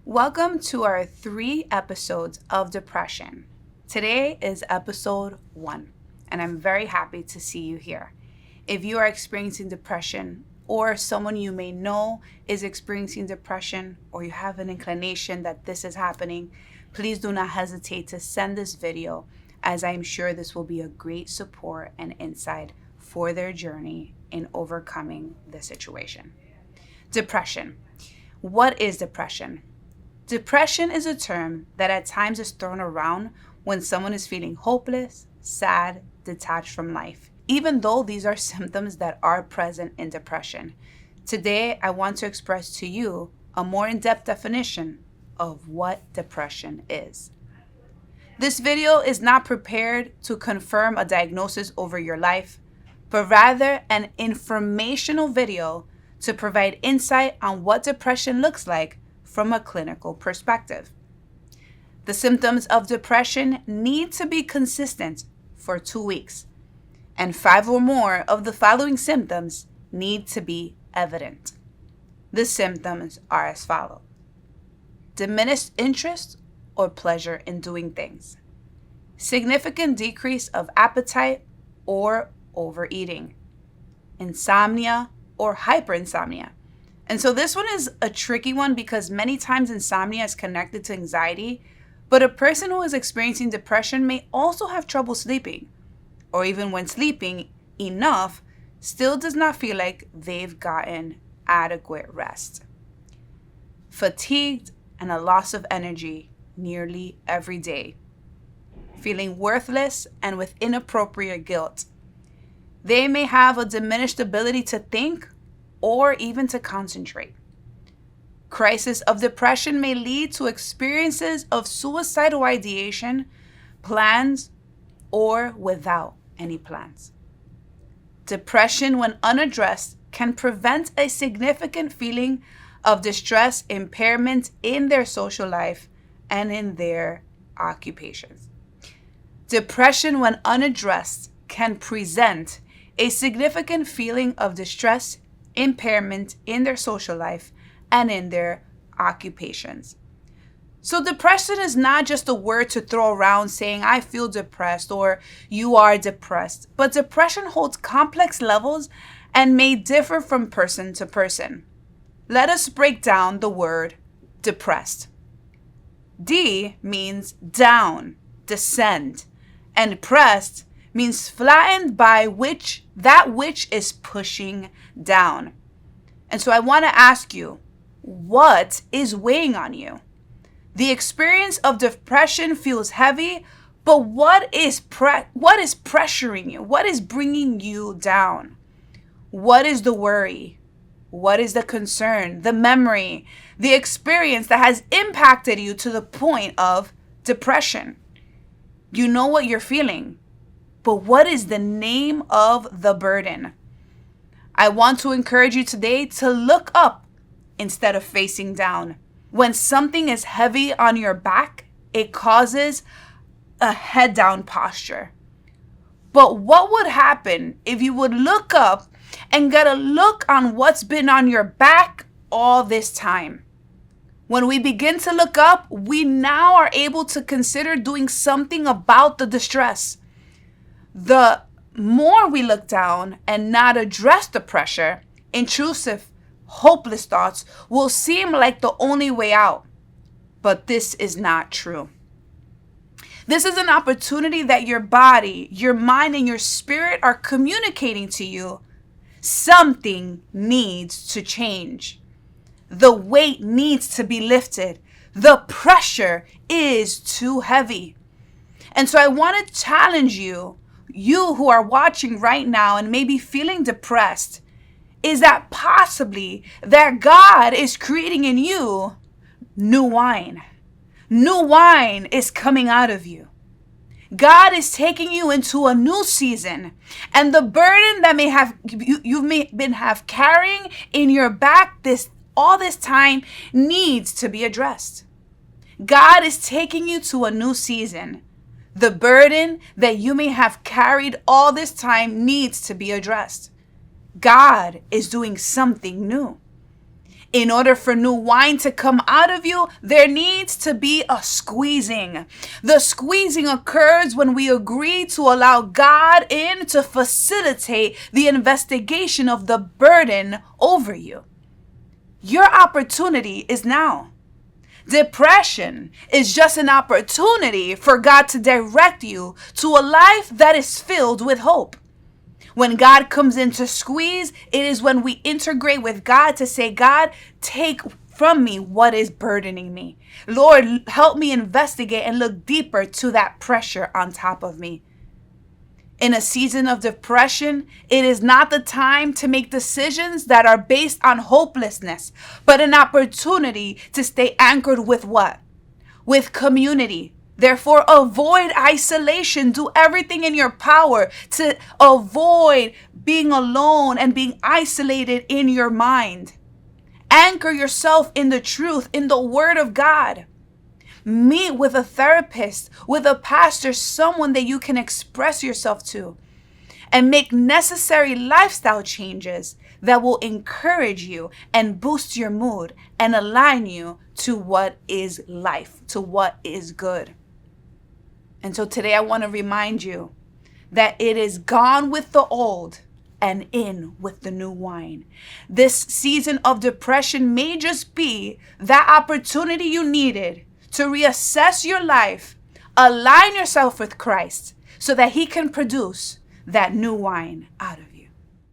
Welcome to our 3 episodes of depression. Today is episode 1, and I'm very happy to see you here. If you are experiencing depression, or someone you may know is experiencing depression, or you have an inclination that this is happening, please do not hesitate to send this video, as I'm sure this will be a great support and insight for their journey in overcoming the situation. Depression. What is depression? Depression is a term that at times is thrown around when someone is feeling hopeless, sad, detached from life, even though these are symptoms that are present in depression. Today, I want to express to you a more in-depth definition of what depression is. This video is not prepared to confirm a diagnosis over your life, but rather an informational video to provide insight on what depression looks like from a clinical perspective. The symptoms of depression need to be consistent for 2 weeks, and 5 or more of the following symptoms need to be evident. The symptoms are as follows: diminished interest or pleasure in doing things, significant decrease of appetite or overeating, insomnia or hyperinsomnia. And so this one is a tricky one because many times insomnia is connected to anxiety, but a person who is experiencing depression may also have trouble sleeping, or even when sleeping enough, still does not feel like they've gotten adequate rest. Fatigued and a loss of energy nearly every day. Feeling worthless and with inappropriate guilt. They may have a diminished ability to think or even to concentrate. Crisis of depression may lead to experiences of suicidal ideation, plans, or without any plans. Depression, when unaddressed, can prevent a significant feeling of distress, impairment in their social life and in their occupations. Depression, when unaddressed, can present a significant feeling of distress, impairment in their social life and in their occupations. So depression is not just a word to throw around saying, I feel depressed or you are depressed, but depression holds complex levels and may differ from person to person. Let us break down the word depressed. D means down, descend, and pressed means flattened by that which is pushing down. And so I want to ask you, what is weighing on you? The experience of depression feels heavy, but what is pressuring you? What is bringing you down? What is the worry? What is the concern, the memory, the experience that has impacted you to the point of depression? You know what you're feeling. But what is the name of the burden? I want to encourage you today to look up instead of facing down. When something is heavy on your back, it causes a head down posture. But what would happen if you would look up and get a look on what's been on your back all this time? When we begin to look up, we now are able to consider doing something about the distress. The more we look down and not address the pressure, intrusive, hopeless thoughts will seem like the only way out. But this is not true. This is an opportunity that your body, your mind, and your spirit are communicating to you. Something needs to change. The weight needs to be lifted. The pressure is too heavy. And so I want to challenge you who are watching right now and maybe feeling depressed, is that possibly that God is creating in you new wine. New wine is coming out of you. God is taking you into a new season, and the burden that you may have carrying in your back all this time needs to be addressed. God is taking you to a new season. The burden that you may have carried all this time needs to be addressed. God is doing something new. In order for new wine to come out of you, there needs to be a squeezing. The squeezing occurs when we agree to allow God in to facilitate the investigation of the burden over you. Your opportunity is now. Depression is just an opportunity for God to direct you to a life that is filled with hope. When God comes in to squeeze, it is when we integrate with God to say, God, take from me what is burdening me. Lord, help me investigate and look deeper to that pressure on top of me. In a season of depression, it is not the time to make decisions that are based on hopelessness, but an opportunity to stay anchored with what? With community. Therefore, avoid isolation. Do everything in your power to avoid being alone and being isolated in your mind. Anchor yourself in the truth, in the Word of God. Meet with a therapist, with a pastor, someone that you can express yourself to, and make necessary lifestyle changes that will encourage you and boost your mood and align you to what is life, to what is good. And so today I want to remind you that it is gone with the old and in with the new wine. This season of depression may just be that opportunity you needed to reassess your life, align yourself with Christ so that He can produce that new wine out of you.